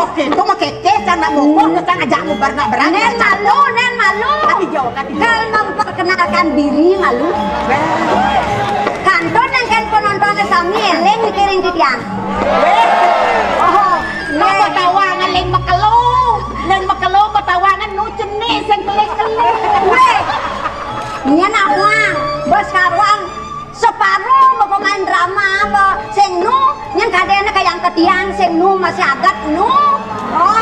oke itu mah keke nak ngomong kan ajak ngobar nak berani. Nen malu. Kati jauh. Kalau memperkenalkan diri malu. Kantor yang kan penontonnya sami eleng mikirin titian. Oh, Napa tawangan leng makelo tawangan nu cenik sing kelek-kelek. Nya nawang, bos karuan separuh mau pemain drama apa sing nu yang kadene kayak ketian sing nu masih agat nu. Oh,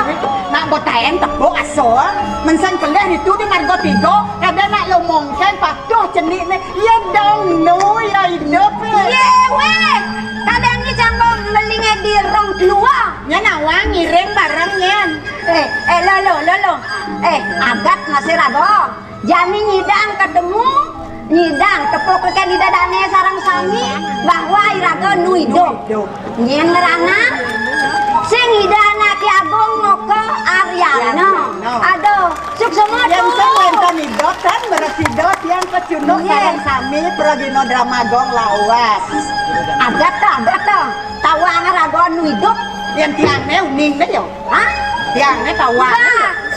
nak botaen tepuk aso. Mensan keleh itu di margo tigo kada nak lomongkan patuh cenik ne. Ya dong nu ya hidup. ye weh. Kadang ni jangan melingai di rong keluar. Nya nawang ngiring barangnya. Lo. Agat masih rago. Jami nyidang ketemu nyidang tepuk di dadane sarang sami bahwa iraga nu hidup. Nyen ngerana sing hidana Ki Agung Moko Aryana. Aduh, suksema Yang tuh. sewentan hidup kan beresidot yang kecunuk sarang sami progino drama gong lawas. Agat tuh. Tawang rago nu hidup. Yang tiangnya uning kan yo. Hah? Tiangnya tawang.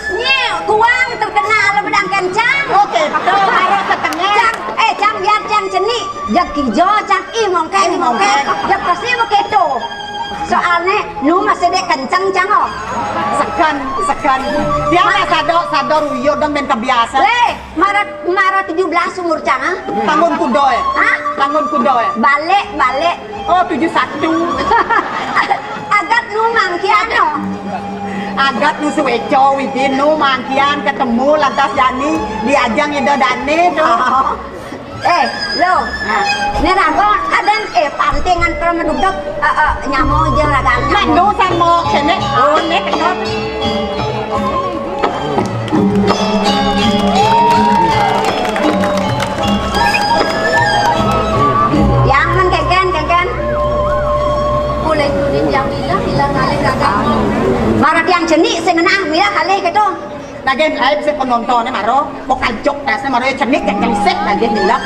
Nye, kuang terkenal bedang kencang. Oke, betul. Harus setengah. Cang biar cang ceni. Jak kijo, cang mongke. Jak pasti begitu. Soalnya nu masih dek kencang cang oh. Sekan. Tiangnya sadar uyo dan ben kebiasa. Maret 17 umur cang ah. Tangun kudoy. Hah? Tangun kudoy. Balik. Oh, 71. Agat nu mangkiano. Agat nu suweco widin nu mangkian ketemu lantas jani diajang ida dane tuh. Lo, ini rago kadang pantingan kalau meduduk nyamuk aja ragang Nak nyamuk. nu sama kene. Oh, nek kenot. Yang men keken. Boleh turin yang hilang kali ragang. Marat yang jenik sing ngenah mila kali gitu. Nagen aib se penontonnya maro mau kancok dasnya maro cenik kayak keliset nagen dilak.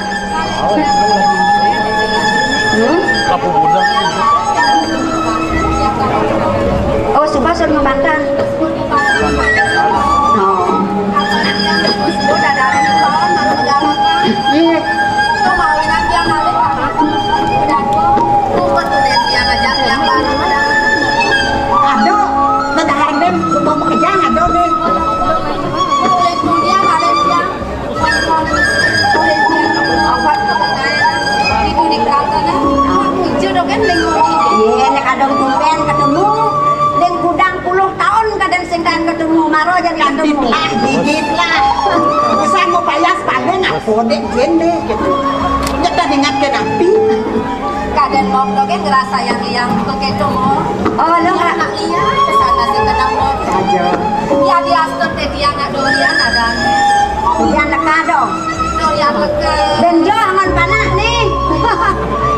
Oh, sumpah suruh ngebantan. Aduh, nadahan dem mau kerja aduh deh. Iya, nek kadang tumpen ketemu, dan kudang 10 tahun kadang singkan ketemu maro jadi ketemu. Gigit lah. Usaha mau payas paling aku dek jende gitu. Nyata ingatkan api. Kadang mau dogen ngerasa yang begitu mau. Oh, lo nggak? Anak iya kesana sih kenang mau. Saja. Ya dia stop dia nggak dorian ada. Yang dekat dong. Dorian ke. Benjo aman panas nih.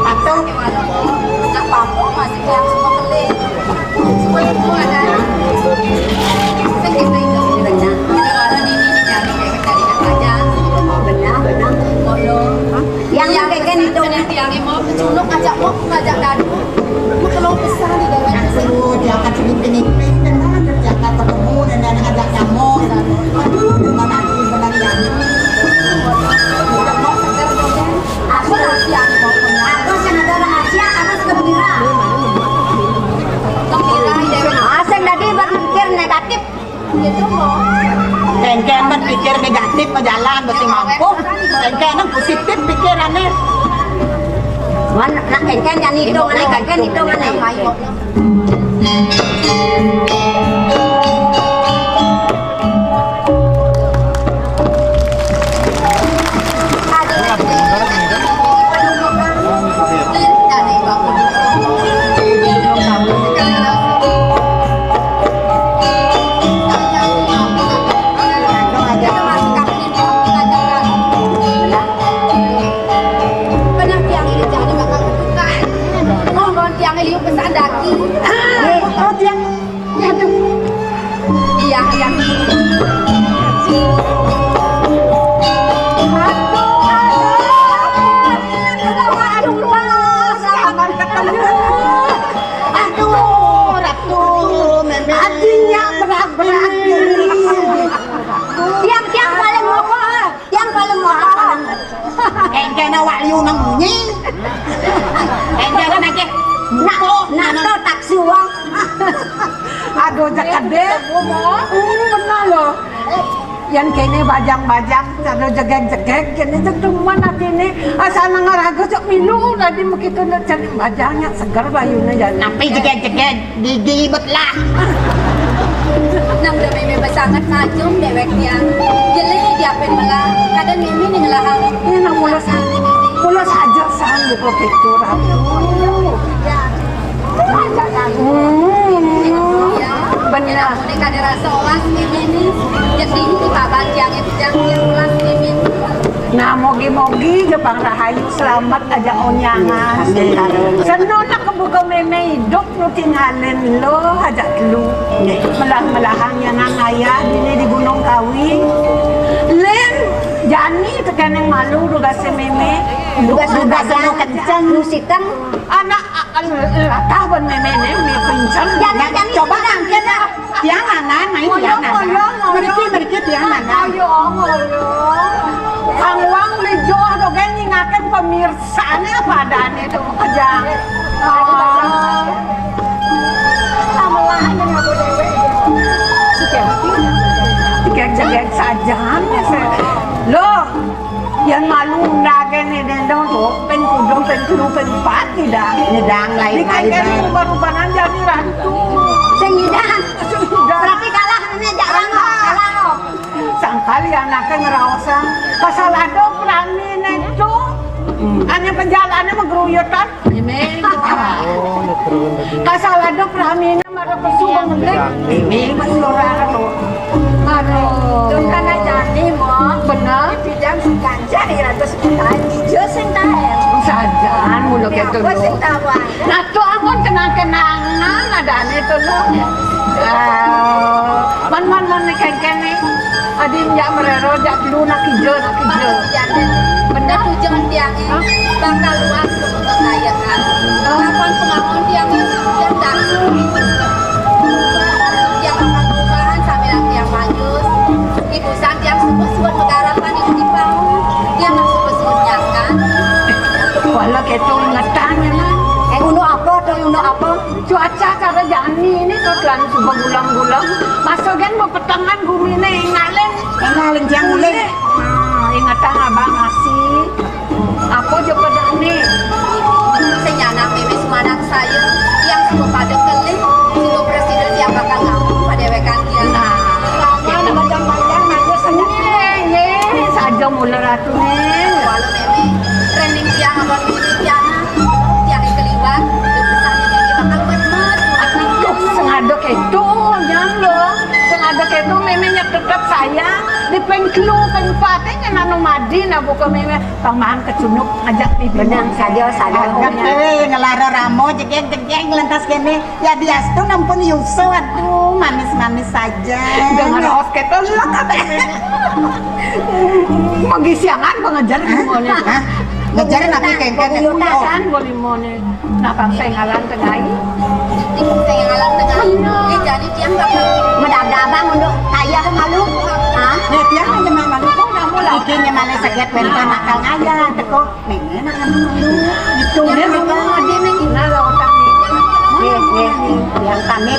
Atau Nak pampu masih kayak semua keli. Semua itu ada. Sekitar itu benar. Kalau di cari kayak tadi nak aja. Benar. Yang keken itu. Yang mau culuk ngajak dadu. Mau kalau besar di dalam. aduh jangan selipin-lipin kan jangan ketemu dan ajak nyamuk. Aduh, mana aku benar ya. Aku rahasia mau punya. Aku sengaja rahasia, aku gembira. Gembira dewe. Asing tadi berpikir negatif. Gitu mau. Kengken berpikir negatif ke jalan mesti mampu. Kengken yang positif pikirannya. Mana nak keken yang hitungan, keken hitungan nih. Aduh, ratu, memek. kayu nang bunyi. Jangan lagi. Nak to tak suwang. Aduh jakade. Benar loh. Yang kene bajang-bajang, cara jegek-jegek, kene cuma nanti ini asal ngarago cok minum tadi begitu nak cari bajangnya segar bayunya jadi. Napi jegek-jegek gigi betlah. Nang udah meme basangat najum dewek yang jeli diapin malah kadang meme nih ngelahang. Ini nak mula saja sanggup begitu rabu. Benar. Ini kada rasa olas meme nih. Jadi di babat yang itu yang olas meme. Nah mogi-mogi Jepang Rahayu selamat aja onyangan. Senang nak kebuka meme hidup lu tinggalin lo aja lu. Melah-melahang yang ayah di Gunung Kawi. Len Jani tekan yang malu duga si meme. Duga lu kencang lu sitang. Anak latah ban meme nih me pincang. Jangan Coba angkat dah. Tiang angan, main tiang angan. Mereka tiang angan. Kang Wang Lijo dogen nyingaken pemirsanya padane itu kerja. Amelahan dengan aku dewe. Cegek saja loh. Yang malu ndagen ni dendong tu pen kudung pen kuru pen pat tidak Nyedang lain kan rubah-rubahan jadi rantu Sing nyidang. Berarti kalah ini jalan kalah. sangkali anaknya ngerawasan pasal ada peramin itu hanya penjalannya mengeruyutan ini pasal ada peraminnya marah pesuang ngelik ini masih orang itu aduh Tung kana jani mo. benar Bidang kanca di ratus jutaan. Ijo sing tae. sajan mulu gitu Wes sing tawa. nah tuh aku kenang-kenangan ada itu loh man kene adin jak merero jak lu nak hijau Jangan benar tujuan tiangnya bakal luas untuk kekayaan. Kapan pengakuan tiang yang dah yang akan perubahan sambil tiang majus. Ibu sang yang sebut-sebut penggarapan itu di bawah dia nak sebut-sebutnya kan. walau gitu ingetannya lah Uno apa tuh uno apa? cuaca cara jani ini tuh telan subang gulang-gulang masuk kan mau petangan bumi nih ngalen Engalin tiang mulai. ingatan abang ngasih apa coba dah nih Senyana meme semanang saya yang semua pada kelih semua presiden yang bakal ngawur pada wekan dia. nah Kamu bajang-bajang aja seneng. ye saja mulai ratu nih Walau meme trending tiang abang meme tiana tiang yang kelibat besarnya meme bakal bener. Tuh, sengadok itu, jangan loh. Sengadok itu memangnya tetap saya di pengklu pengpatenya nanu madi na buka memang paman kecunuk ngajak pipi. Benang saja Agak tewe ngelara ramo jegek-jegek ngelentas kene. Ya bias tuh nampun yuso aduh manis-manis saja. Dengan os kita lah kata Magi siangan pengajar semuanya. Hah? Ngejarin napi kengken. Kan boleh mone. Napang pengalan tengai. Tikung saya ngalang tengah ini jadi tiang bakal Medab-dabang untuk kaya malu. Hah? Nih tiang aja malu kok namu lah. Ikinya malah sakit wenta nakal ngaya teko. Nene nakan malu. Itu dia memang dia nengina lah otak ni. Yang kami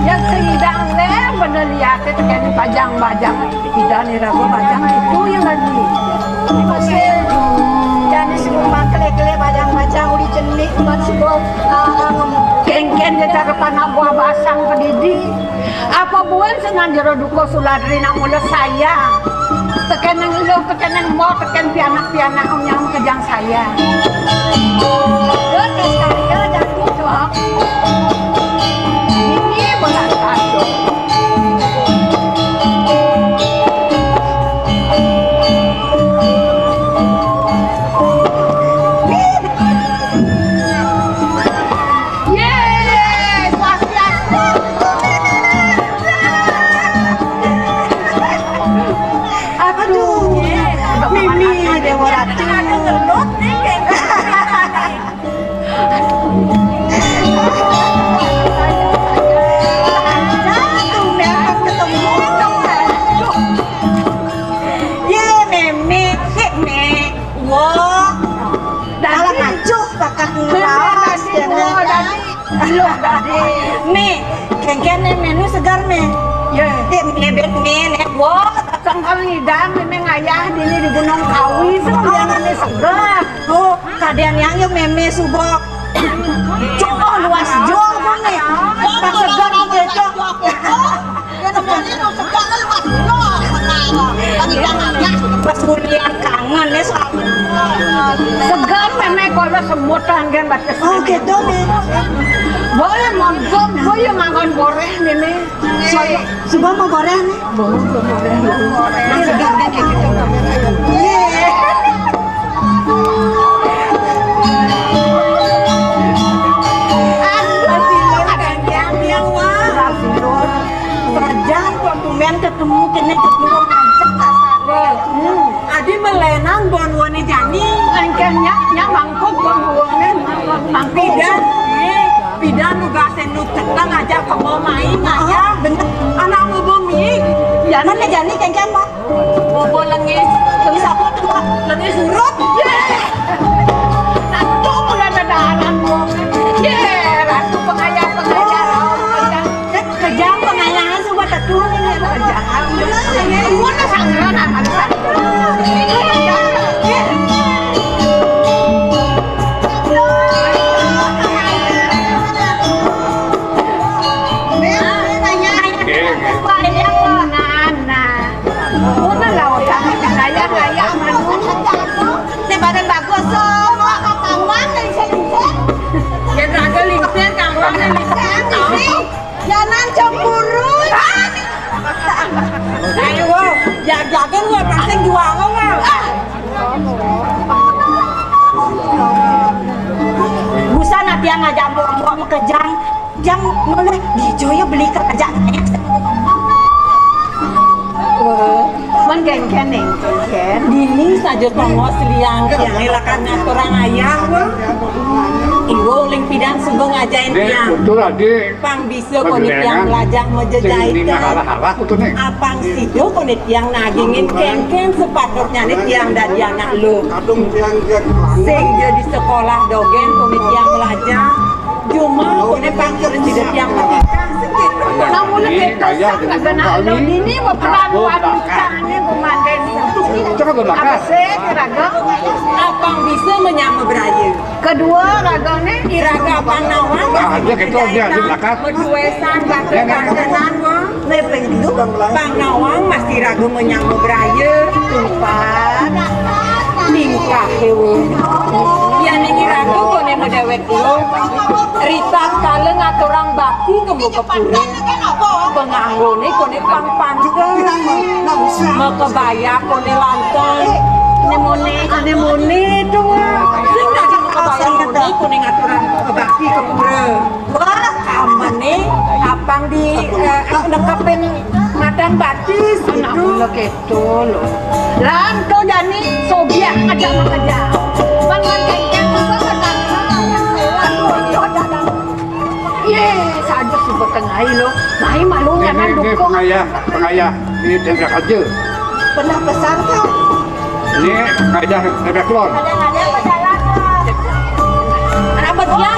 Yang sehidang le bener lihat itu kan pajang-pajang tidak nih ragu pajang itu yang lagi jadi semua kele-kele bajang-bajang uli jenik masih kengken dia cara panak buah basang pedidi apa buan senang jero duko suladri nak mula saya tekan yang lo tekan yang mau tekan pianak-pianak yang kejang saya terus sekali ya jadi Soal ini bulan kado yeay swastiastu aduh Mimi Dewa Ratu. Nih, kengkene menu segar nih. Ya, Nebet nih, wo. sangkal ngidam memang ayah dini di Gunung Kawi sebenarnya segar. Oh, kadean yang yo meme subok. Coba luas jol nih. Pas segar gitu. Pas kuliah kangen ya Segar memang kalau semutan kan batas. oh gitu nih. Boleh mangkok, boleh makan goreng memang. Coba mau goreng nih. Nah, segar kan kayak gitu. Kerjaan konsumen ketemu kene ketemu ngajak kasare. Adi melenang bon woni jani. Angkanya nya mangkok buangnya mangkok. Pidan nugasen nu ketang ngajak kamu main ngajak. Bener. Anak mau bumi. Mana jani kengken mah? Bobo lengis. Lengis apa tuh? Lengis surut. Satu bulan ada anak ratu pengayah. Kerjaan pengayangan semua terturun ini kerjaan. Mana sangguran anak Jangan cemburu. Ayo, jaga gua pasang juang gua. Busa nanti yang ngajak buang ke jam mulai di Joyo beli kerja. Man kengken Dini saja tongos liang yang ilakan orang ayah. Iwo uling pidang subuh ngajain tiang. Betul adik. Pang bisa konit yang lajang menjejait. Halah itu nih. Apang sido konit yang nagingin kengken sepatutnya nih tiang dari anak lu. Sing jadi sekolah dogen konit yang belajar. Cuma konit pangkir tidak yang menikah segitu. namun kita sangat kenal ini mau peranuan tangannya komandan apa sih kiraga Apang bisa menyambut beraya. kedua raganya Iraga apang nawang. Dia gitu dia di belakang. Berduesan batu kangenan wong. Nepeng itu Bang Nawang masih ragu menyambut beraya. Tumpat. Tingkah hewe. Ya niki ragu kone medewek lo. Ritat kale ngaturang bakti kemu kepure. Penganggone kone pang panteng. Mau kebaya kone lanteng. Anemone itu. Sing dadi kebaya kone kone ngaturang bakti kepure. Wah, amane apang di nekepin madang batis anak itu. mula gitu loh lan kau jani sobiak ngajak mengajak bang kengkeng juga kadang ye saja sih bertengah lo mahi malu nganan Ini dukung pengayah ini tembak aja. Pernah pesan kan? Ini pengayah tembak lon. Anak bagian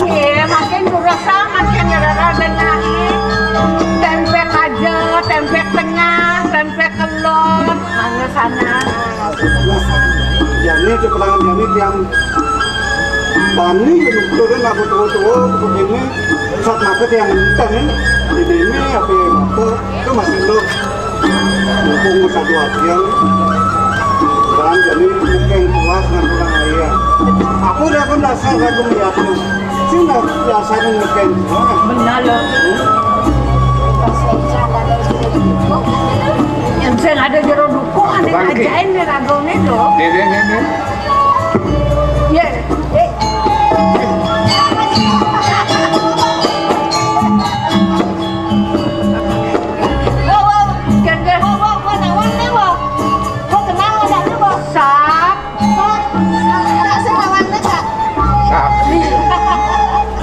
ye makin kurasa makin rara dengan tempe aja tempe tengah tempe kelon mana sana Jadi keperangan jadi yang Bani yang keluarin aku tua-tua begini saat market yang ini di sini apa yang itu masih lo mumpung satu harian dan jadi mungkin puas dengan pulang ayah aku udah kan dasar aku melihatmu sih nggak biasa mungkin benar loh yang saya ada jeruk dukung aneh Bangke. ajain di ragone loh Ini. ye sap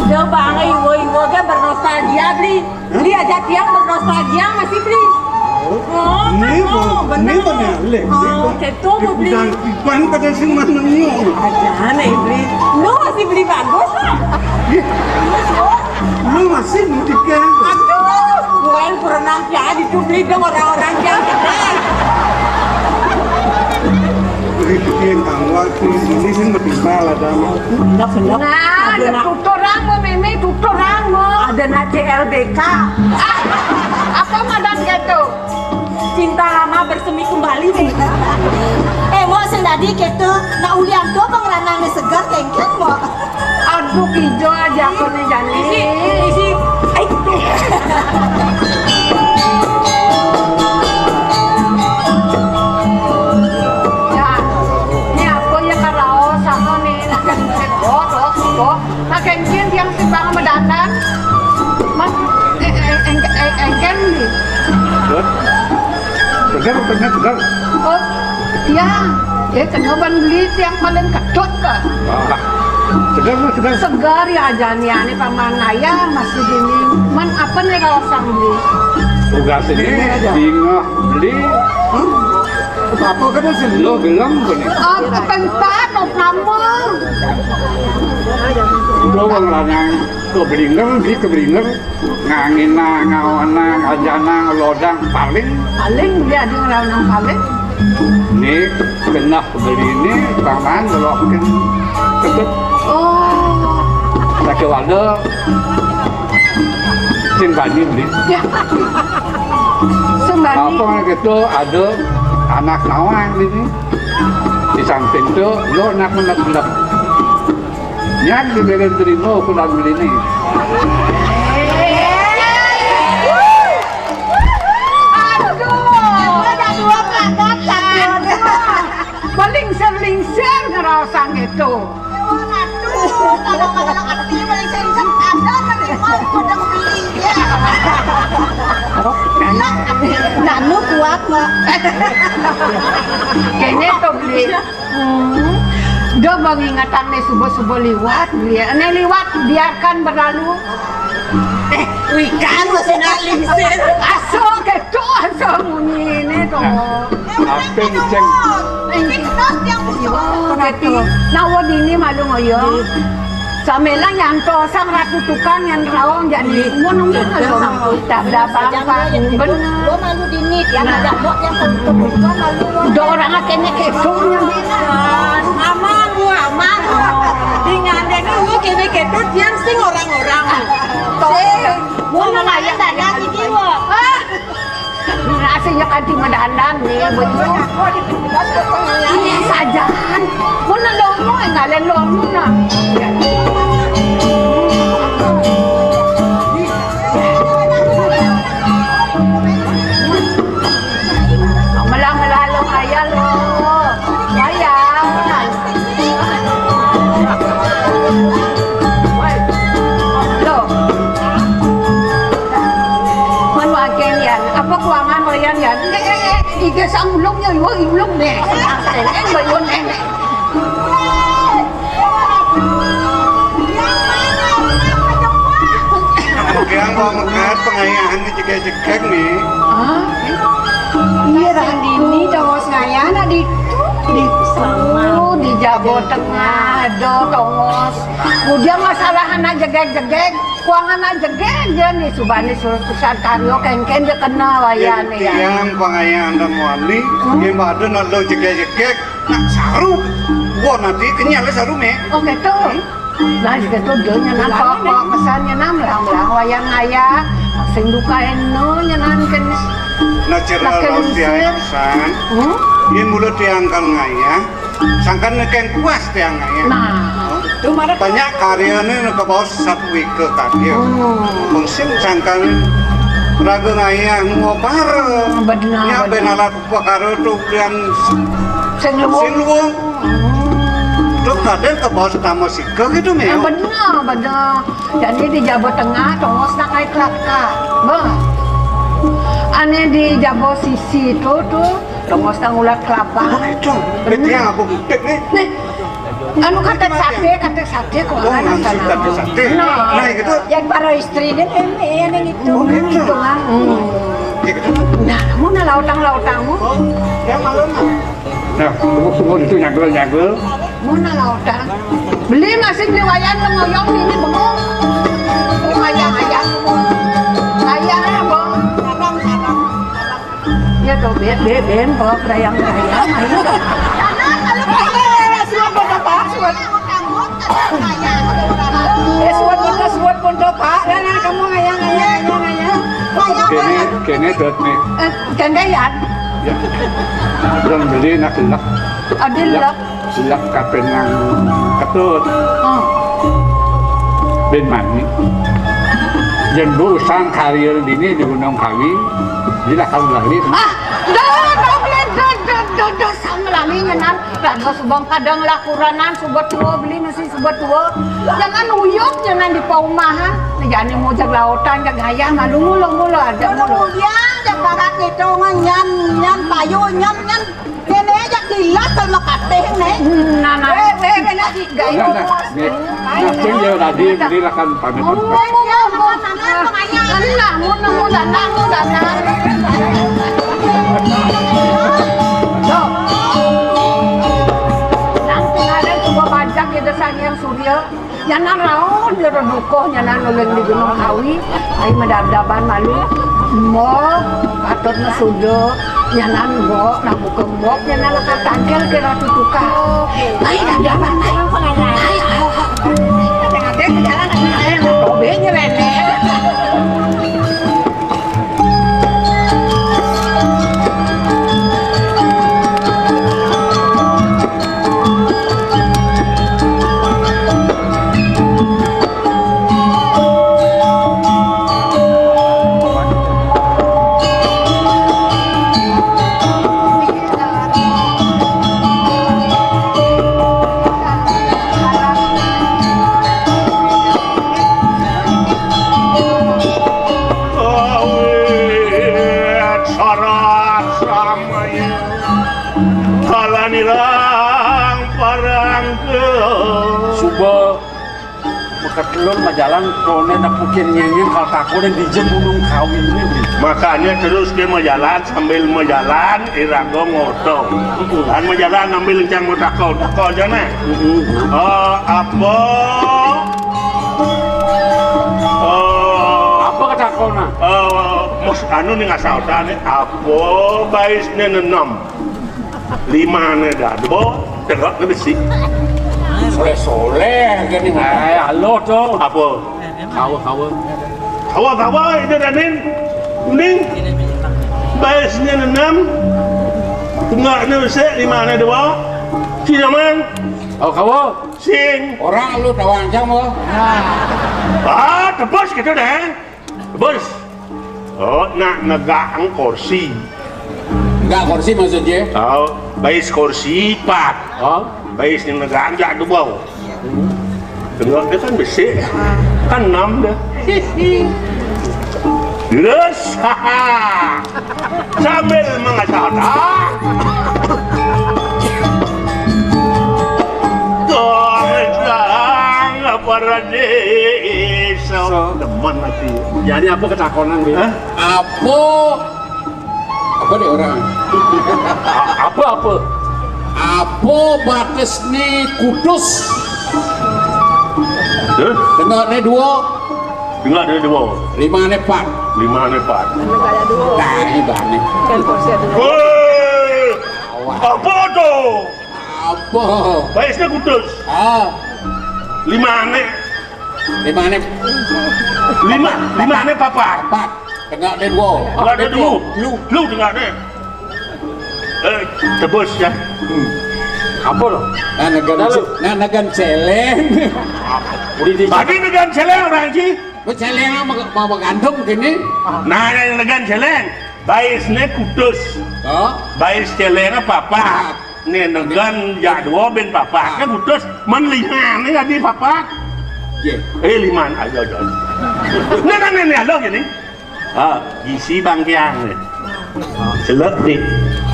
Dia bangai iwo-iwo kan bernostalgia beli. Beli aja tiang bernostalgia masih beli. Ini benar. Oh, ketua mau beli. Dan pipan pada sing mana nyo. Ada nih beli. Lu masih beli bagus lah. Lu masih mutikan. Aduh, bukan berenang jadi tuh beli dong orang-orang yang gede. Itu yang tangwa ini sing metimbal ada mau. Nah, ada tutorang mo, Meme, tutorang mo. Ada na CLBK. Apa madan gitu? Cinta lama bersemi kembali nih. Mo sendiri gitu, na uliang do bang ranang segar kengkeng mo. Aduh, hijau aja aku nih Jani. Isi. Ya, ini aku ya karao sama nih. Kengkeng yang sebang mendadak. Mas, engken nih. Segar. Oh, iya. Tengah beli yang paling kedut ke. Segar. Segar ya Jani, ini paman ayah masih gini. Man apa nih kalau sang beli? Tugas ini bingah beli. Apa kan sih? Lo bilang gini. Kepentat, nama. Lo bang lanang keblinger, ngangina, ngawana, ngajana, ngelodang, paling. Paling dia ada orang paling. Ini kena beli ini, paman kalau mungkin ketut. Oh, Laki wadah simbani beli. ya. Sembari. Apa gitu ada anak nawang ini di samping itu lo anak menek nyak dibeli terima aku nak beli ini. Aduh, ada dua pelanggan satu. Melingser ngerasang itu. Kadang-kadang artinya paling sering ada kan mau pada beli ya. Nanu kuat mo. Kayaknya itu beli. Dia mengingatan nih subuh-subuh liwat dia. Nih liwat biarkan berlalu. Wikan masih nalingsir. Asal gitu asal bunyi ini tuh. Apa ceng? Ini terus yang musuh. Gitu. Nawa dini malu ngoyo. Samelang yang to sang ratu tukang yang rawang jadi munung kalau tak dapat apa bener. Lo malu dinit yang ada lo yang kebuka malu lo. Do orang akene kesunya binan. Aman gua aman. Dengan dene lu kene ketut yang sing orang-orang. Mau ngaya dagang iki wo. Nasinya kan di medandan nih betul. Ini saja. Mana lomo ngalen lomo na. Malang-malalong ayah lo. Ayah. Lo. Manu agen yan. Apa kuangan mo yan yan? Iga sa ulong niya. Iwag ulong ne. Ang bayon ne. Yang mau mengat pengayahan ini jegek nih. Ah? Iya dah dini tongos ngayana di di Jawa Tengah do tongos. Kemudian masalah anak jegek-jegek, kuangan anak jegek je nih subani suruh pusat karyo kengken je kena wayane ya. Yang pengayahan dan wali, yang ada nak lo jegek nak saru. Wah nanti kenyal saru me. Oh gitu. Nah gitu dia nyanan pokok pesan nyanan melang-melang wayang ayah. Sing duka eno nyanan kan. Nak cerah laut dia pesan. Yang mulut diangkal ngaya, sangkan neken kuas tiang ngaya. Nah, Banyak karyanya nak bawa satu week ke karya. Mungkin sangkan ragu ngaya ngopar. benar. Ya benalat pakaro tu yang Sing luwung. siluang. Tu kadang ke bawah tamu sika gitu me. Benar. Jadi di Jawa Tengah tongos nak naik kelaka. Ane di Jawa sisi itu tuh tongos nang ulat kelapa. Itu, yang aku butek nih. Nih, anu kata sate kok Oh, ana nasi kata sate. Nah, Nah, gitu. Yang para istri ini yang itu. Oh, gitu. Kan. Nah, kamu na lautang-lautangmu. Oh, yang malam mah. Nah, semua itu nyagel. Mau na lautang. Beli nasi beli wayan mengoyong ini bengong. Ayang. Ayang bong. Ya tuh ben bawa rayang. Ayo. Suat pun pak, suat. Suat pun pak. Lah kamu ayang. Kene dot nih. Gandayan. Ya. Belum beli nak gelak. Adilak. Gelak kapen nang ketut. Oh. Ben mani. Jen bu sang karir dini di Gunung Kawi. Bila kau lali. Dah sang lali nyenan. Rangga subang kadang lakuranan subat tua beli nasi subat tua. Jangan uyuk jangan di paumahan. Jangan mau jag lautan jag ayam malu mulu ada mulu. Ya, jak barat itu nyan payu nyan. Kene jak dilat kalau makateh nih. Nah, lagi gaya. Nah, tinggal tadi beli lakan pamit. Nyanan raon dia dukoh nyanan nuleng di Gunung Kawi ai medab-daban malu mo atotna sudo nyanan go na bukembok nyanan ka tangkel ke ratu tukah ai dadaban ai ade ke jalan ai tobe nyerene Ketelur majalan kone nak mungkin nyanyi kalau takut dan dijen Gunung Kawi ini beli. Makanya terus dia menjalan sambil menjalan irago ngotong dan menjalan sambil lencang takau jana apa kata kau na? Mos anu nih ngasal tane apa baisnya nenam 5 dah debo tegak ke besi Soleh gini. Halo tuh. apa kawa itu danin kuning baisnya nenam tengahnya besi 5 debo si zaman kamu sing orang lu tawang jam lo. Tebus gitu deh tebus nak negang kursi Enggak kursi maksudnya? bais kursi 4 bais yang negang jatuh bau tengok dia kan besi kan 6 dah terus sambil mengasah para desa teman nanti. Jadi apa ketakonan dia? Apa deh orang? Apa batas nih Kudus? Dengar nih 2. Dengar nih 2. 5 nih 4. 5 nih 4. Nah ini bane. Apa tuh? Apa? Baisnya Kudus. 5 nih 5 nih papa. Tengah deh 2. Tengah deh 2. Lu tengah deh. Tebus ya. Apa loh? Nagan celeng. Tadi negan celeng orang sih. Celeng mau gantung gini. Nah yang negan celeng. Baisnya Kudus. Bais celengnya papa. Nih negan jadwal ben papa. Kan Kudus men 5 nih tadi papa. 5 ayo. Nih halo gini. Gisi bangkiang nih. Selek nih.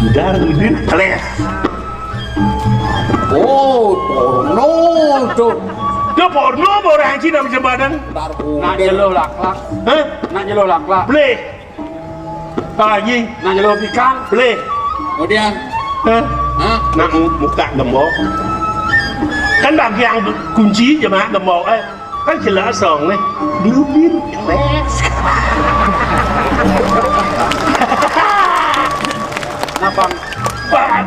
Udah udin teles. Porno tuh. Dia porno orang Cina bisa badan. Nak jelo laklak. Hah? Nak jelo laklak. Boleh. Gì? Nak nyelop ikan. Boleh. Kemudian, Hah? hah? Nak buka gembok. Kan bagian kunci je mak gembok kan jelas song nih. Glubin. Nah bang,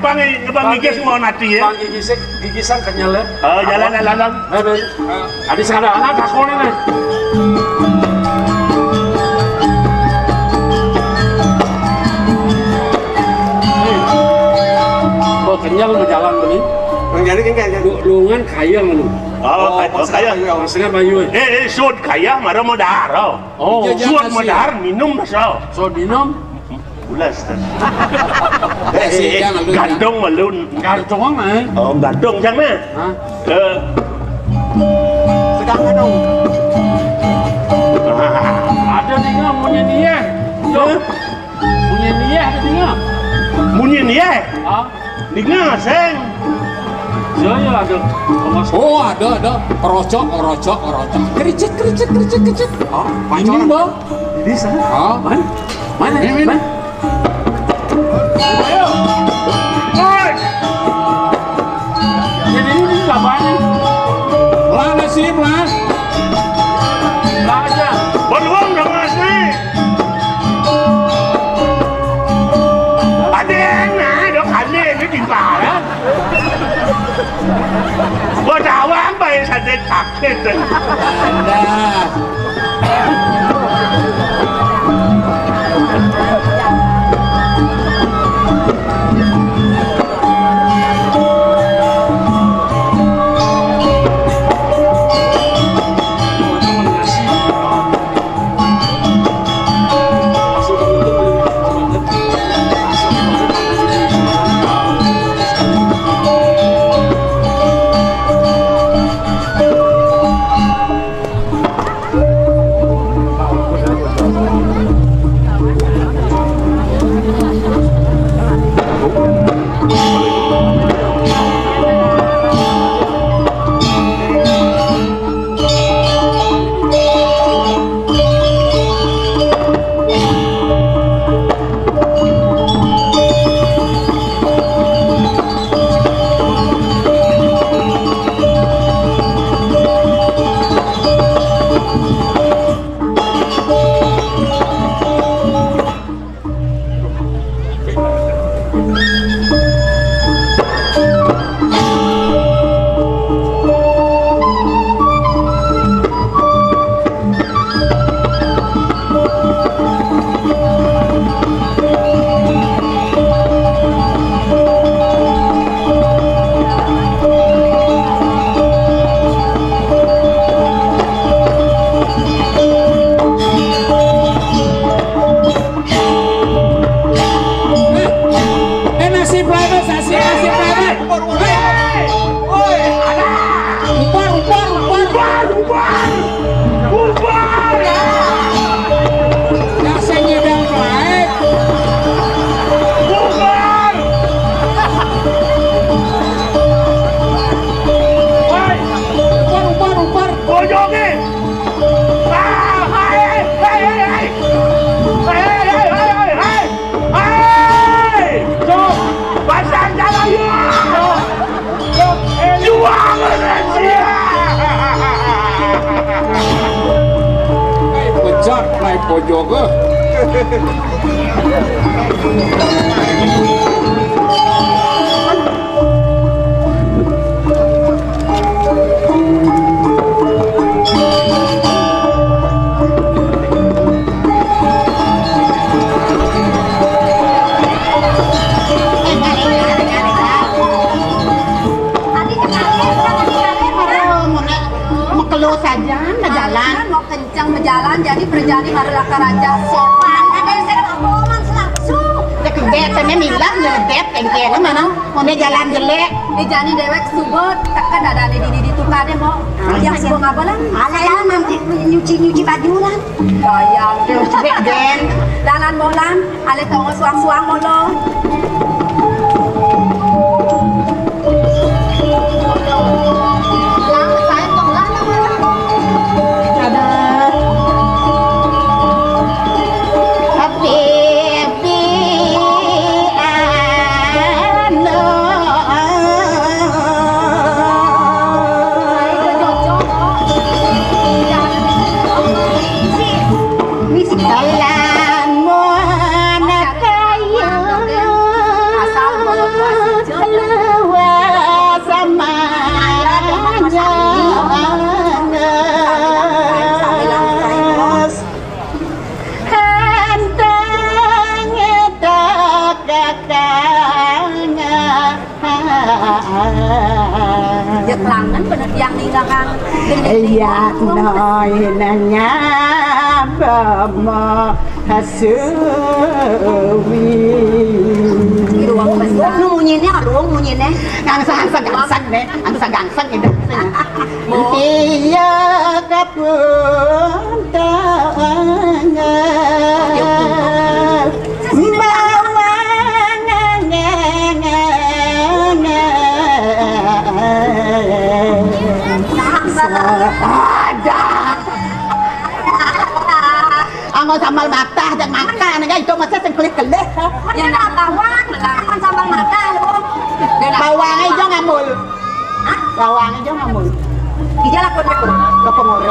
Bang Gigis mau nanti ya. bang gigisan kenyalep. Jalan. Adik sekarang anak aku nih. Oh kenyal berjalan beli. Bang jadi kan kayak Lungan kaya lu. Kaya. Maksudnya bayu. Sud kaya marah mau darah. Oh, Sud mau dar minum dah So minum. Ulas. Jangan lu. Gandong malun. Gantung mah. Oh, gandong jangan. Hah? sedang dong. Ada tinggal punya dia. Punya dia ada tinggal. Munyin ya. Ah, Dengar seng. saya ada. Oh ada. Rocok. Kericit. Oh, ini bang. Jadi sana. Oh, mana? Ayo. Oi. Jadi ini kabarnya. Lah nasib lah. Lah aja. Beruang dong asli. Ada yang dok kali ini di mana? Gua jawab baik saja sakit. Dah. pojok ke? Saja berjalan Mau kencang berjalan jadi berjadi marlaka raja sopan. Ada yang saya ngomong langsung. ya kegiatannya milang ngedet kengkeng mana mau dia jalan jelek Jani dewek subot kan ada di tukade mau yang sebut apa lah? Alah nanti nyuci baju lah. Bayang terus cepet den dalan molan ale tong suang-suang molo. Ayat nói nanya bama hasuwi. Lu nhìn nè, lu nhìn nè. Ang sang ne, ang sang ini. Iya kapun tanga. Ang sambal mata dan makan guys itu masa sengklik kelih. Ya nak bawang, kan sambal mata lu. Bawang aja ngamul. Bawang aja ngamul. Ija lakon aku. Kepengore.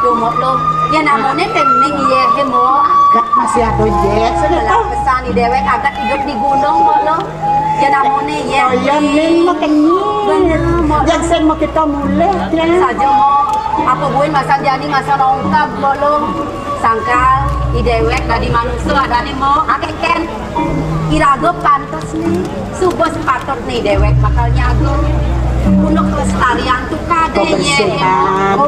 Tuh mau lo. Ya namanya temning iya hemo. Agak masih ada jet. Lah pesan di dewek agak hidup di gunung mau lo. Ya namanya ya. Ayam ning makannya. Yang sen mau kita mulai. Saja mau apa gue masa jadi masa lengkap belum sangkal di dewek dari manusia ada nih mau akeken irago pantas nih subos patut nih dewek bakal nyago untuk kelestarian tuh kadenya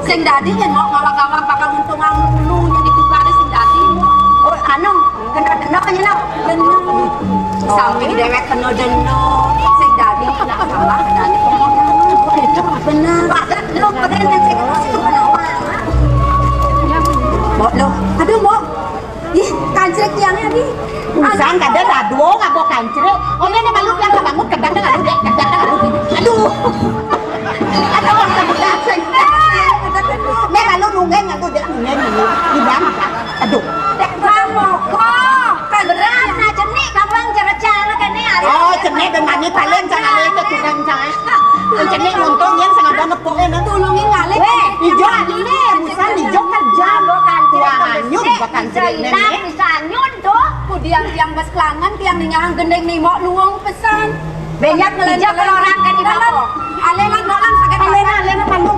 sing dadi yen mau ngawang-ngawang bakal untungan ulunya gitu kade sing dadi Oh, anu, kena kanya nak. sampai di dewek kena deno sing dadi kena salah dadi bener Lu keren dan saya kasih menawa. Mbok lo, aduh mbok. Ih, kancrek tiangnya nih. Usang kada dadu ngabo kancre. Ono ne malu yang kebangun kedang dengan dudek, kedang dengan dudek. Aduh. Aduh, kebudak sing. Ne malu nungen ngadu dek nungen di bang. Aduh. Dek kamu kok. Kan berat na jenik kawan cara-cara kan ni ada. Oh, jenek dengan ni talen jangan leke tukang jangan. Jenek nonton yang sangat banget pokoknya na. Tulungin ngale. Ijo ini bukan ijo kerja bukan tua anyun bukan cerita Nak bisa nyun tuh. Kemudian tiang bas kelangan, tiang ningang gendeng nih mau luang pesan. Banyak hijau kalau orang kan di bawah. Alelan malam sakit Alena malu.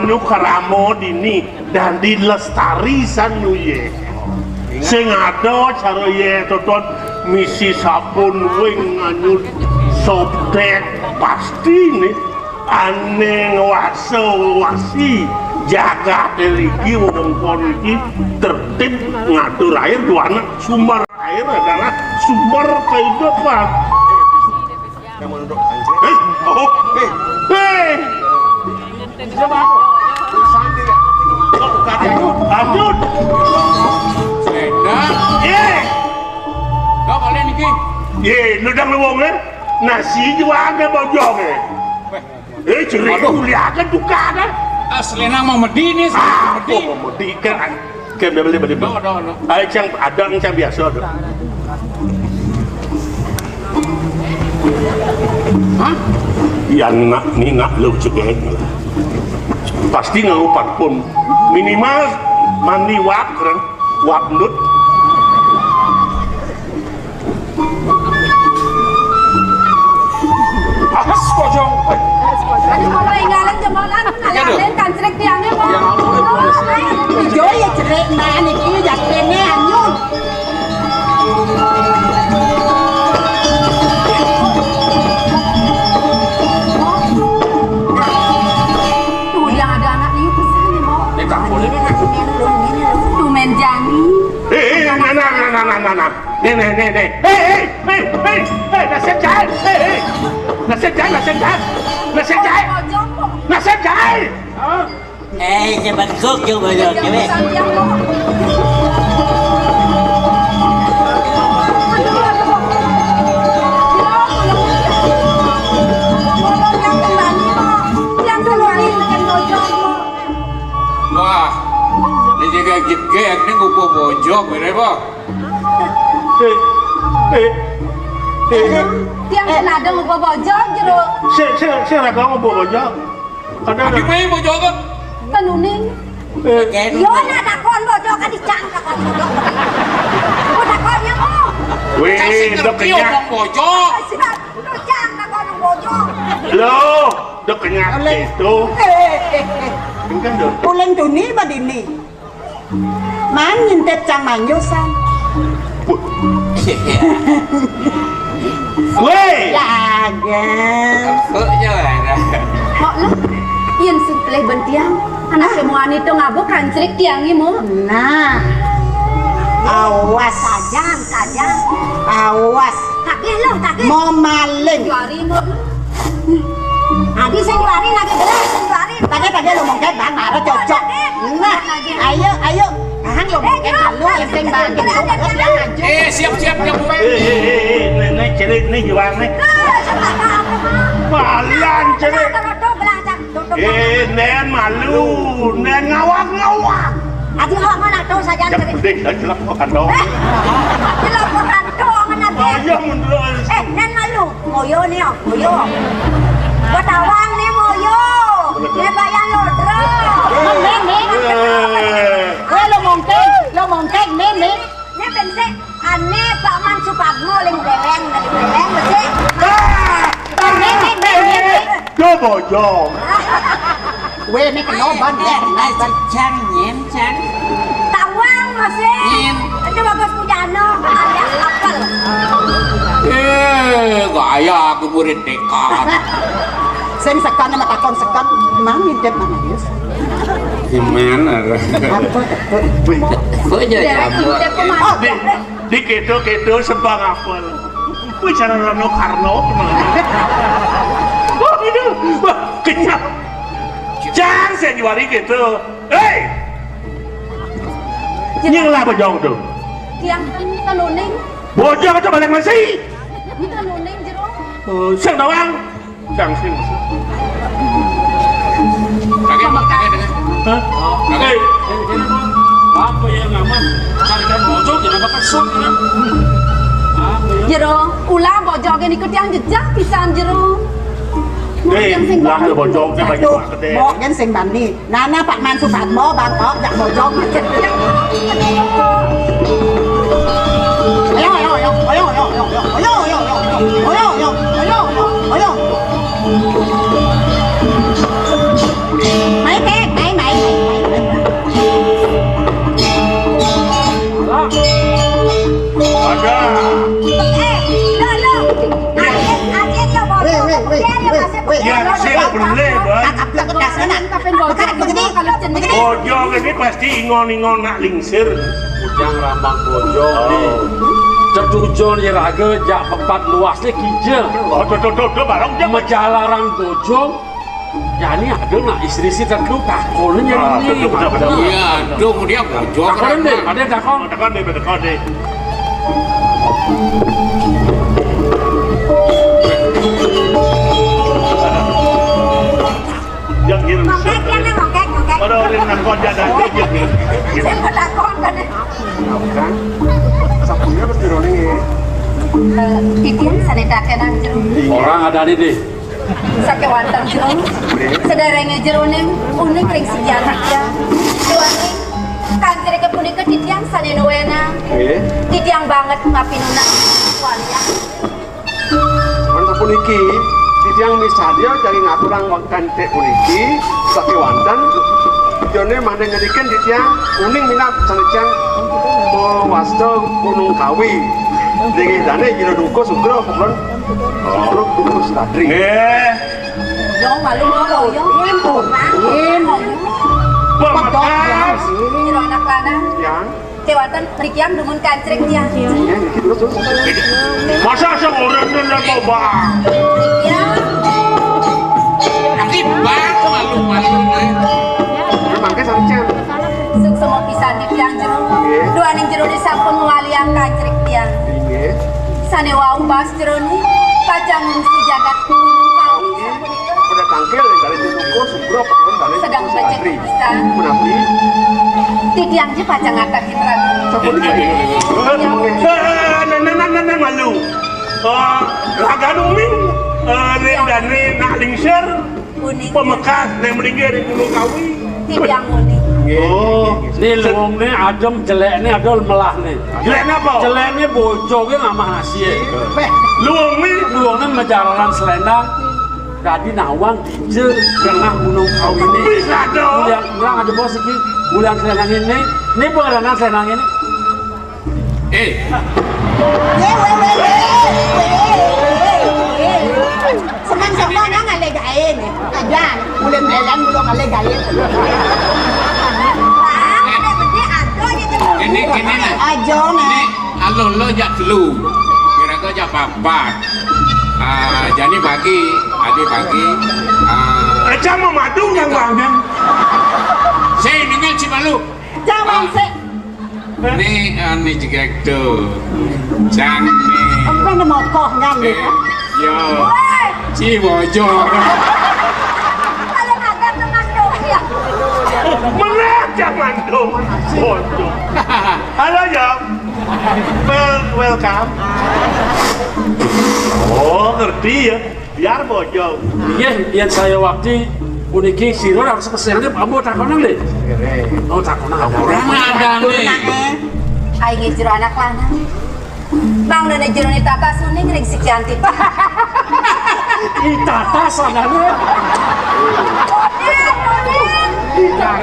anu keramo dini dan dilestarisan nu ye sing ada cara ye toton misi sabun wing anu sobek pasti nih ane ngawasi jaga deliki wong iki tertib ngatur air dua anak sumber air adalah sumber kehidupan. Kamu duduk anjir. Hei. Lanjut. Sedang. Kau kalian iki? Nudang luwong nasi juga ada bojong cerik kuliah kan duka kan? Selena mau medini sih. Medi kan beli. Ayo cang ada cang biasa tuh. Hah? Yang nak lu ceket. Pasti ngalupat pun minimal mandi wap kan wap nut As pojong. Ani kalau inggalan jemalan ngalain kancrek tiangnya mau. Ijo ya cerik na niki jak kene anyun. Tuh yang ada anak nih pesan nih mau. Tak boleh. Tuh men jani. Nah. Nih. Nasib jahil. Cepat kok coba dong, coba. gek ning upo bojo mere apa? Tiang senada ngupo bojo jero Saya raga ngopo bojo. Kada Di mai bojo apa? penuning. Yo na takon bojo ka dicangkak kan bojo. Oh takonnya oh. Weh, dok kenyak. bojo. Siap, lu cangkak kan bojo. Loh, dok kenyak itu. Kan dok. Ulen duni badini. Man nyintep cang manyusan. Weh. Lagan. Kok jalan. Kok lah yen simple bentiang. Anak semuanya itu ngabuk kancrik tiangi mu. Nah. Awas Saja. awas Kakek lo, kakek. mau maling. Juari mu. Adi sing juari lagi gelas, sing juari. Tadi lo mau kayak bang marah cocok. Nah, ayo. Hang lo mau kayak malu yang sing bang gitu. Siap-siap yang gue. Nih celik nih juang nih. Malan celik. Nen malu, nen ngawak. Adi kok mana tuh saja Yang cerit. penting dan jelek kok kandong. Dilaporan tuh mana Oh iya menurut. nen malu. Moyo nih, moyo. Gua tawang nih moyo. Dia bayang lodro. Gue lo mongkeng nih. Ini pensek aneh Pak Man Supadmo leng-leng mesti. Do bojo. Gue nih kenoban Cang nyen cang. Tawang masih. Itu bagus Pujano ada apel. Gaya aku murid dekat. Sing sekon sama takon sekon mang ngintip mana yus. Gimana? Kok jadi amor. Di kedo sebang apel. Bicara Rano Karno kemana? Wah itu, wah kenyang. Jangan saya juari gitu. Hei, nyela bojong tuh. Tiang penuning. Bojong itu balik masih. Penuning jero. Sang doang. Sang sing. Kakek mau kakek dengan. Hah? Hei, Apa yang aman? Carikan bojo jangan bakal sok kan? Jero ulah bojo gini ikut yang jejak pisan jero. hei, lah bojong dia bagi pak gede. Mau kan sing bani. Nana Pak Man Supadmo bang kok jak bojong. Ayo. Mày. Ada. Ya, saya boleh, Bang. Kakak kedasana. Kapan bojo begini kalau cenderung. Bojong ini pasti ingon-ingon nak lingsir. Ujang rambang bojo nih. Cetujon ya raga jak tempat luasnya kijel. Oh, tuh, barang dia Mejalarang bojo. Ya ini ada nak istri si terkeu takonnya ini. betul. Iya, dong dia bojo. Takon deh, ada takon. Tekan deh. Yang giring Ngokek ya nih, ngokek. pada orang nak kau jalan Saya petakon kan nih. Sapunya pasti rolling ya. Titian sanetakan ang jero. Orang ada di deh. Sakewatan jero. Sederenge jero ning uning ring sejarah ya. Tuani kancere ke punika titian sanenowena. Titian banget ngapinuna. Tuani. Mantap puniki, titiang misalnya dari ngaturang wonten tek puniki, saking wonten jone mandeng ngedikan titiang uning minat sanejan wasta gunung kawi. Dene dane jero duko sugro kulon. Sugro duko stadri. Yo malu mau yo. Pematas. Jero anak lanang. Yang Kewatan rikian dumun kancrek dia. terus. Masa seorang ni nak bawa? Ya. Nanti bang malu-malu nih. Mangke sanejan. Suk semua pisan di tiang jero. Dua ning jero di sampun ngaliang kancrek tiang. Nggih. Sane wau bas jero ni pajang ngurusi jagat gunung kali sapunika. Pada tangkel dari duko sugro kulon dane Sedang becek pisan. Menapi Titiang yang je pacang ngatakin ragu. Nana malu. Raga numing Rendane nak lingser pemekas yang melinggir di Gunung Kawi. Tiang muni. Oh, ini luang ni adem jelek ni adol melah ni. Jelek apa? Jelek ni bocor ke ngamah nasi. Luang ni menjalanan selendang. Jadi nawang je tengah Gunung Kawi ni. Bisa dong. Bulan ada bos sikit. Bulan selendang ini. Ni pengalaman selendang ini. Senang-senang yang ngalegain aja, mulai melelang belum ngalegain. Kini nak. Ajo nih. Lo jak telu. Kira-kira jak papat. Jadi pagi, adik pagi. Aja mau madu yang bangun. Saya dengan Cimalu. Jangan sih. Ni juga tu. Jangan ni. Apa yang mau kau nganggil? Yo. Cibojo. Kalau ada teman dong ya. Mana jangan dong. Bodoh. Halo Jom. Welcome. Oh ngerti ya. Biar bojo. Iya, yang saya waktu uniki siro harus kesennya ambo takonan deh. Oh takonan. Orang ada ni. Ai ngejero anak lanang. Bang dan jero ni tata suning ring si cantik. Itata sananya.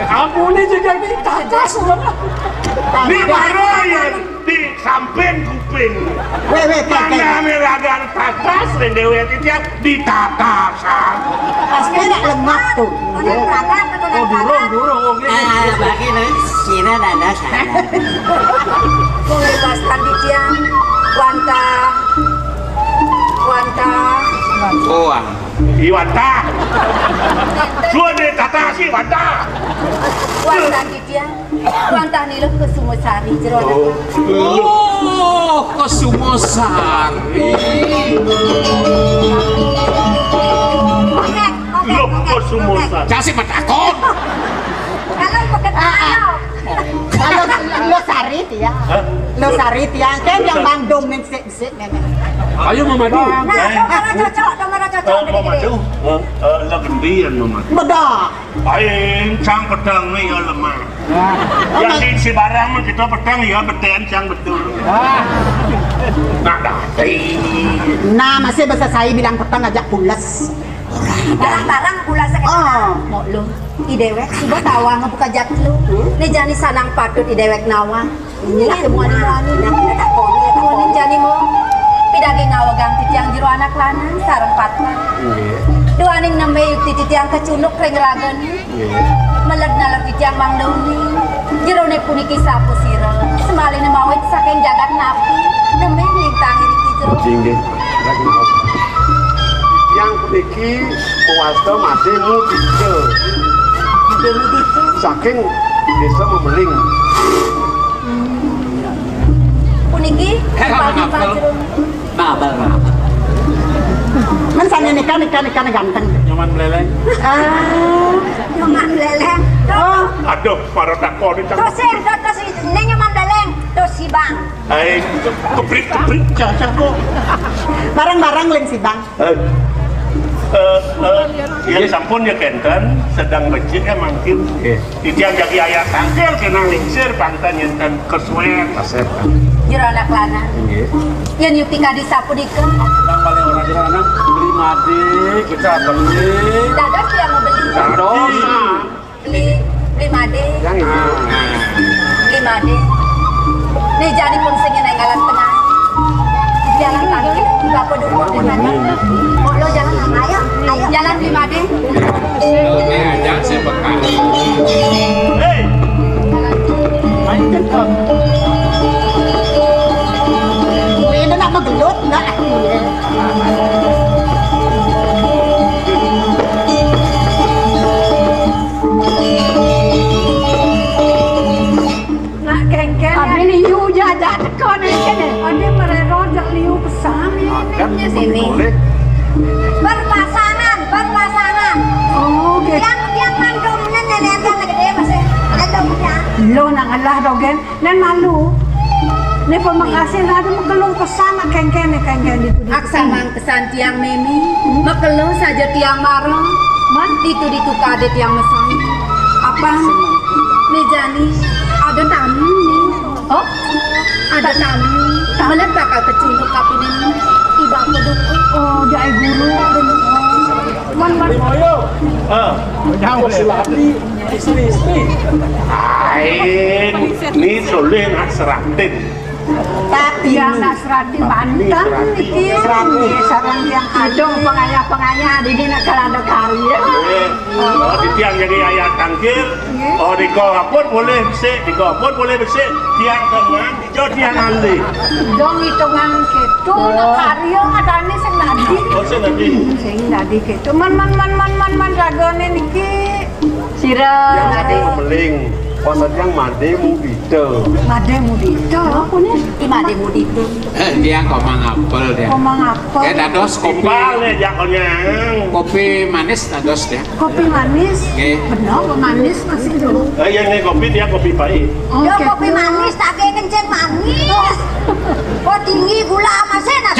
Ampun ini juga itata sananya. Di Maroyan di samping kuping. Mana meragan tatas dan dewe tiap di tatasan. Pasti nak lemah tuh. Durung. Bagi ni Cina nana sana. Mengebaskan di tiang wanta. Oh. Iwanta. Suara tata si Wanta. Wanta di tiang. Wanta ni lo ke Sumosari jero. Oh, ke Sumosari. Lo ke Sumosari. Kasih petakon. Kalau pakai Kalau lo sarit ya, lo sarit ya, kan yang Bandung nensek nenek. Ayo memadu. Nah, cocok. Mau maju? Lo gendian mau maju. Bedah. Aing cang pedang ni ya lemah. Yang di si barang kita pedang ya beten cang betul. Nak dati. Nah masih bahasa saya bilang petang ajak pulas. Barang-barang pula sekali. Oh, Mau lo, idewek sudah tawa ngebuka jat lu. Ni jani sanang patut idewek nawa. Ini lah temuan ini tak koni ya temuan jani mo. Pidagi nawa gang titiang jero anak lanang sareng patna. Dua ning nembe yukti titiang kecunuk ring ragani. Meled nalar titiang mangdoni. Jero ne puniki sapu sira. Semali ne mawit saking jagat napi. Nembe lintang iri jero. Tinggi. Yang puniki puasa masih mudite. Saking desa Memeling. Puniki Ngapel. Mabal. men sana nikah ganteng. Nyaman meleleng. Nyaman leleng. Oh, Aduh, para tak koni cang. Terus ini nyaman leleng. Terus si bang. Aing keprit cang kok. barang-barang leng si bang. Yang sampun ya kenten sedang becik ya mangkin. Di tiang jadi ayat tangkel kena lingsir pantan yang kesuwen. jero anak lanang. Yen yukti kadi sapu dikeun. Sedang paling orang jalanan beli madi kita beli. Dados yang mau beli. Dosa. Beli made. Yang ini. Beli made. Nih jadi pun sengin ngalan tengah. Jalan kaki, bapak dulu di mana? Mau lo jalan ayo, jalan beli made. Ni ajak saya pekan. Hei, Ini nak menggelut nak aku ya. Nak kengken. Abi liu jaja tekon ini. Abi merero jak liu besar ini. Sini. Berpasangan. Lo nang Allah dogen dan malu. Ne pemakasih ada makelung pesan kengken itu. Aksa mang kesan tiang memi, makelung saja tiang marah. Man itu kadet yang mesai. Apa? Mejani ada tamu nih. Oh? Ada tamu. Malah bakal kecunduk kapin ini. Iba peduk. Oh, jai guru. Man. Jangan silati istri. Ain, ini soleh nak seratin. Tapi yang Nasrati Banten iki sarang yang adong pengayah di dina kalanda karya. Oh, di tiang jadi ayat tangkir. Oh, di kau pun boleh besik, tiang tengah, hijau tiang alih. Dong hitungan ketu karya adane sing nadi. Oh, Sing nadi ketu. Man ragone niki. Sira. Yang ada meling. Pasal yang mademu bida. Mademu bida apa nih? Imade mudito. Dia komang apel dia. Komang apel. Dados kopi. Kepalnya jakonya. Kopi manis dados dia. Kopi manis. Benar, manis masih dulu. Yang ini kopi dia kopi pahit. Yo kopi manis tak kayak kencing manis. Kok tinggi gula masih nak.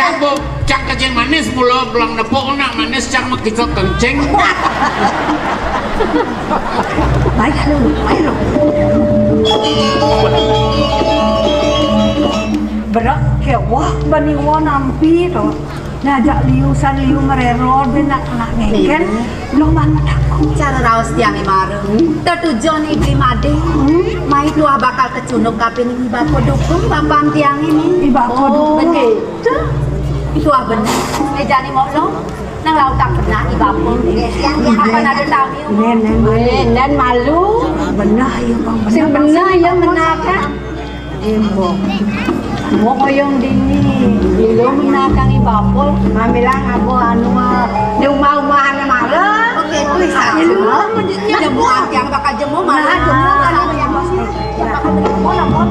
Cak kencing manis mula belang nepok nak manis cak makito kencing. Baik lu. Berak kewah bani wa nampi to. Ngajak liu merero benak nak ngeken lo man takut. Cara raos tiang imareng. Tertujuan ibli made. Mai dua bakal kecunduk kapin ini bapak dukung bapak tiang ini. Bapak dukung. Begitu. Itu bener. Mejani mau lo. Nang lau tak pernah ibapo. Akan ada tamu. Nen malu. Benar ya bang. Sing bener ya menakan. Ibu. Mau koyong dini.Ilo menakang ibapo. Mamilang abo anu di rumah-rumahan marah. Oke, tulis aja. Jemu yang bakal jemu malah. Jemu kalau yang bakal jemu namun.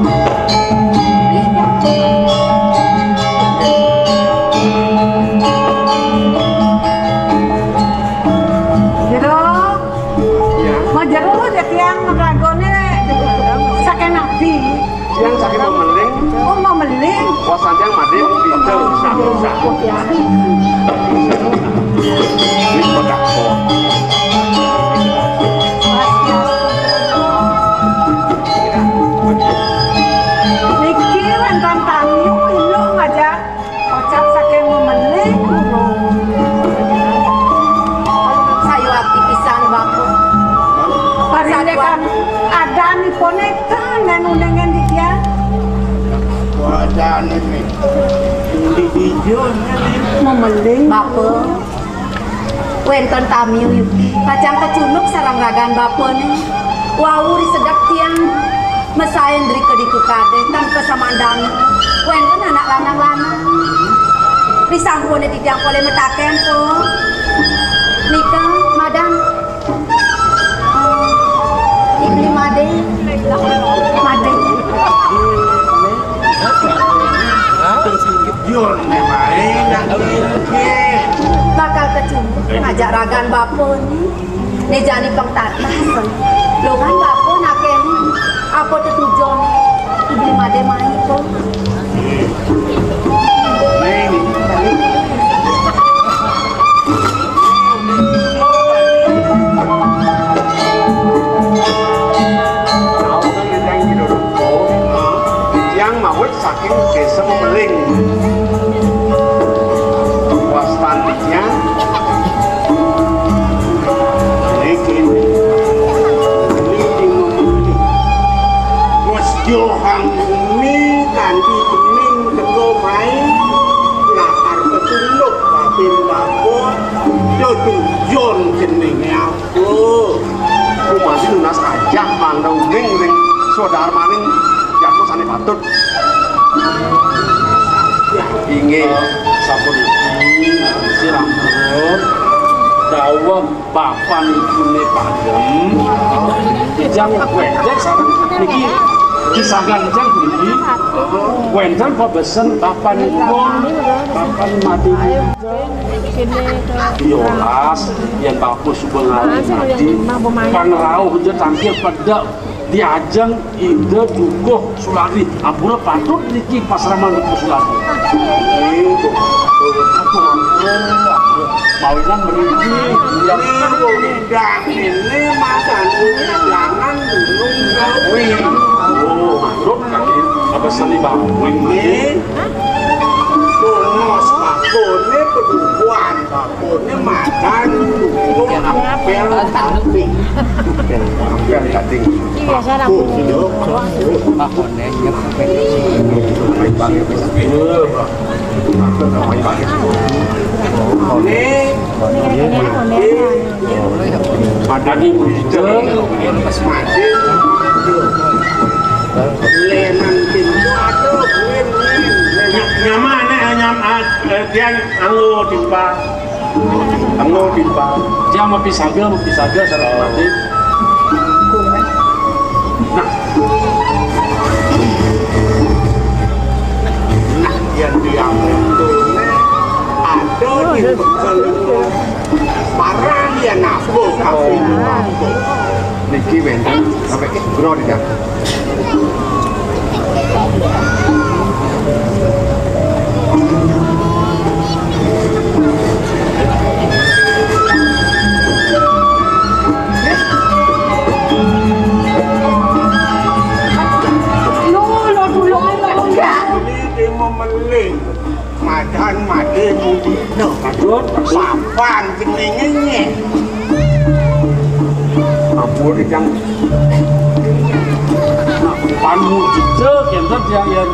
Jeruk dia tiang meragone sakit nabi. Yang sakit memeling. Oh memeling. Puasan yang madem bida satu. Ini kodak kok. Niki rentan tamu lo ngajak kocak sakit memeling. Sayo aktivisan bapak. Parilekan ada nih poneka nenunengen di dia. Ada nih. Di hijau Memeling. Bapak. Wenten tamiu kacang kecunuk sarang ragan bapak nih. Wawuri sedap tiang. Mesayen dari keditu kade tanpa samandang. Wenten anak lanang-lanang. Disangkune di tiang boleh metaken po. Nika, madam. Ibli made. Yon memang Bakal kecunduk ngajak ragan bapak nih. Nejani pengtatas. Longan bapak nakeni. Apa tujuan ibli made mahi po. Saking desa memeling wastandinya ini memeling mas Johan ini kanti bening teko main lakar ketuluk kapin lapor tujuan jenenge aku rumah lunas ajak mandang ring saudara maning jatuh sani patut. Ingin sampun iki sirah perut dawuh papan ibune padem. Kijang wendek sareng niki kisagan jang budi. Wendek pebesen papan ipun papan mati. Diolas yen papus bengali mati. Kang rawuh je tangkil pedek diajeng ide dukuh Suladi ampura patut niki pasraman dukuh Suladi itu mawinan merinci yang Undang ini makan jangan dulu gawe. oh maksud kali apa seni bawing Ini Donos bakone pedukuan, bakone makan dulu apel kating. Apel kating. Bakone nyepet. pada di ujung lenan pintu aduh nyaman nyaman tiang anggo timpa dia mapi saja sarang mati nah yang diam itu ada di bekal parah ya nafsu kafe niki benteng sampai bro tidak memelih madan made mudino papan jenenge ampun yang panmujite kenten yang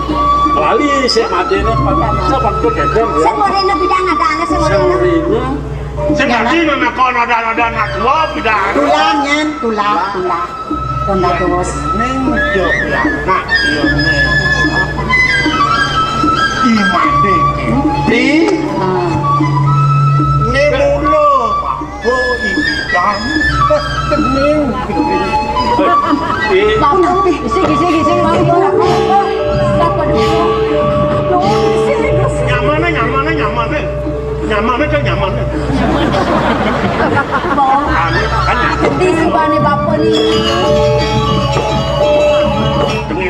lali sik madene panmujite pantu kenten ya Semorene bidang ada semorene. semurine sing dadi nang kono ada nak lo bidang Tulang nyan, tulang. Tonda terus. ning yo nak yo imade di ne mulo bo ibidang kening Sigi. nyaman Di subane bapak ni.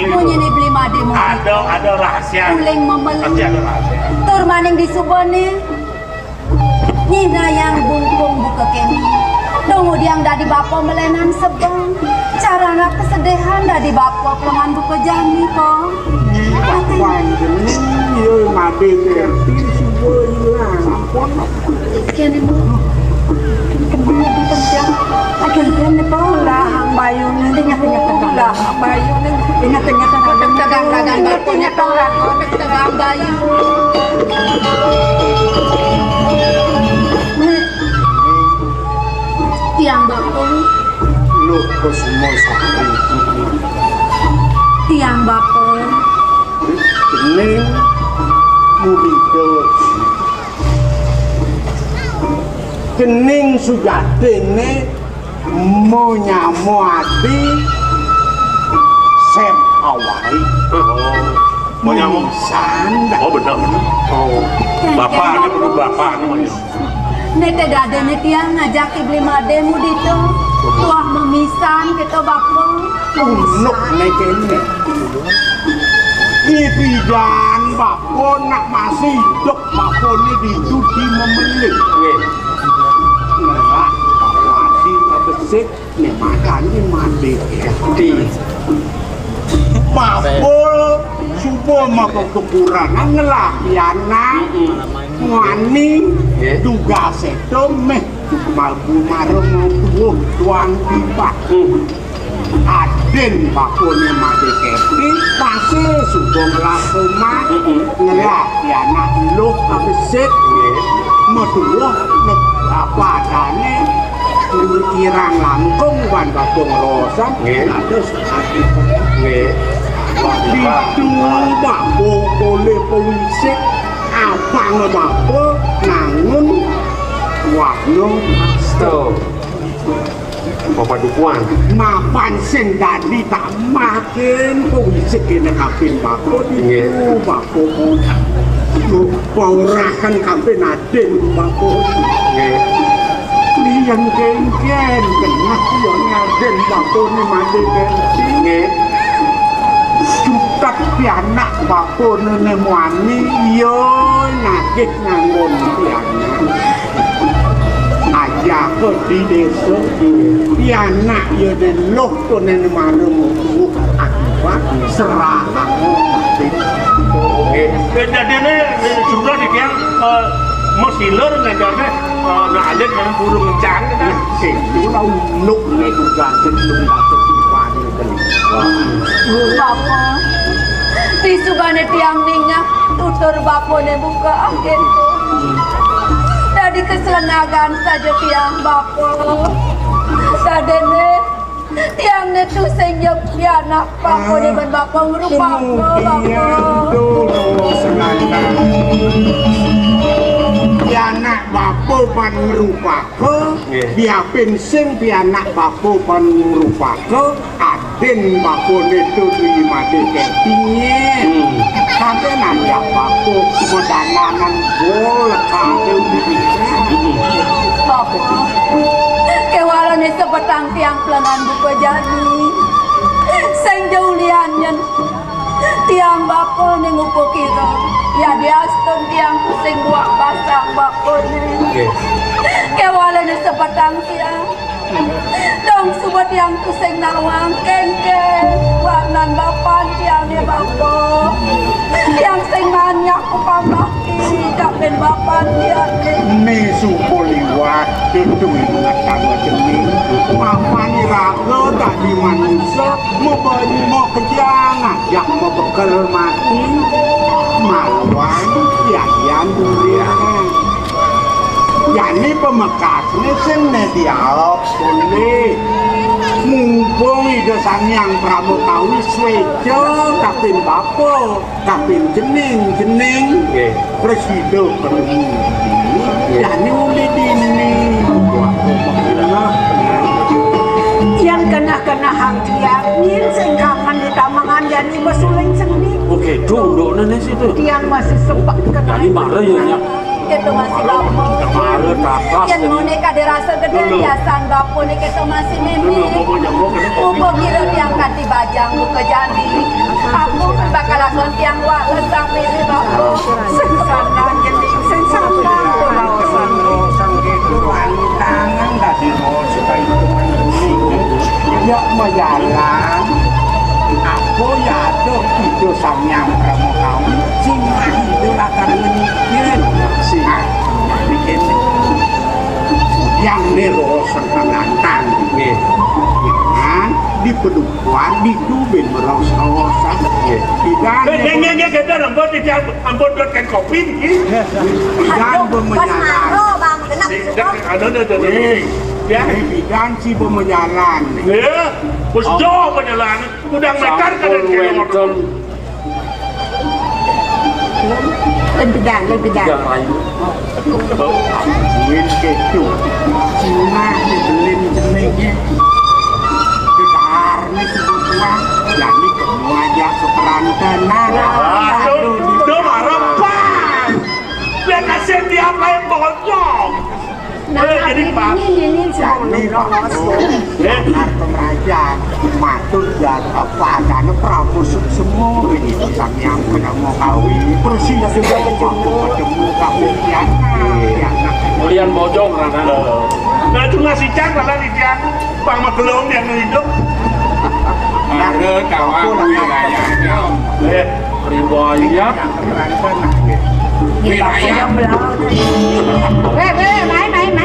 Punya ni beli made mu. ada rahasia Uling memelih. pasti ada rahasia Tur maning di subane. Nina yang bungkung buka keni. Dongo diang dari bapak melenan sebang. Carana kesedihan dari bapak pelangan buka jani kok. papan jeneng yo made ngerti subuh ilang sampun Kini mu. Kembali di tempat. Akan kena lah ang bayo na lah ang bayo na ingat Tegang-tegang punya orang. Tegang bayu. Tiang bapak. lu semua sakit Tiang bapak. jeneng mudino kening sujatene monyamuati sem awai mau nyamuk sanda oh benar bapak ini perlu bapak namanya Nete dada nete yang ngajak beli mademu dito. Tuah memisan kita bapak. unuk nekene Ibidan bako nak masih hidup bako ni dijudi memelih ngerak wadi ngebesik ni makan ni mandi di bako subuh maka kekurangan ngelak yana ngani duga sedo meh malbu marung tuh tuang tiba Aden bakone made kepi pase sudah ngelakoma ngelak ya anak lu abesit meduh nek apa adane kirang langkung wan bakong rosan ada sekali itu bako boleh pewisik apa ngebako nangun wakno stop Bapak dukuan mapan sing dadi tak makin pewisik kene kapin bako itu bako lu paurahan kapin aden bako liyan geng-geng kena yo ngaden bako ni mati kensinge cutat pianak bako nene muani yo nakit ngangon pianak aja ke di desa pianak yo den loh to nene manu mutu akibat serangan mati. Jadi ni jumlah di yang masih lor ngadanya nak ada yang burung kencang kan? Itu lau nuk ni juga cenderung dapat diwani beli. Bapa, di subane tiang minyak tutur bapa ne buka akhir. Dari keselengagan saja tiang bapa. Sadene tiang ne tu senyap dia anak bapa ne ben bapa merupa bapa. Pianak bapo pan ngrupake dia pensing pianak bapo pan ngrupake aden bapone tu di mati ketingin sampai nanya bapo modananan boleh kau di Bapa, kewalan ni sepetang tiang pelangan buka jadi. Sing jauliannya tiang bapa ni ngupo kira. Ya dia aston tiang pusing buat basah bapa ni. Kewalan ni sepetang tiang. Dong subat tiang pusing nawang kengkeng. Warnan bapa tiang ni bapa. Tiang sing banyak kupamaki. Kapin bapa tiang ni. Nesu poliwat itu ingatkan macam ni. Apa ni raga tadi manusia mau kejangan yang mau beker mati malawan yang durian. Yani pemekasnya sene dialog boleh. Mumpung ida sangyang pramukawi swejo kapin bapo kapin jening presido perlu yani uli dini yang kena hang tiang nin sengkaman di tamangan jadi basuling seni. Oke, duduk nene situ. Tiang masih sempat kena. Jadi marah ya nyak. Kita masih bapa. Marah takas. Yang mau ni kada rasa gede biasan bapa ni kita masih mimi. Upo kira tiang kati bajang buka jadi. Aku bakal lakukan tiang wak lesang mimi bapa. Sensana jadi sensana. tangan dari supaya itu ya majalah aku ya tuh itu samyang kamu tahu cuma itu akan menikir sih bikin yang nerosan pengantan kan di pedukuhan di tubin meros-rosan Nggak kita rambut di ampun buatkan kopi dan pemenyalan ya dan si pemenyalan ya bos jauh penyalan udah mekar kan lebih dah duit kecu cuma dibelin jenengnya kedar nih sebuah jadi kamu aja seperantanan aduh harapan biar kasih dia main bocok jadi pak ini kerajaan matur dan apa dan pramusuh semua ini tentang yang kena mau kawin persis juga ketemu kawin Kemudian bojong karena nah itu ngasih cang lah di cang bang magelong yang hidup ada kawan wilayahnya riwayat wilayah main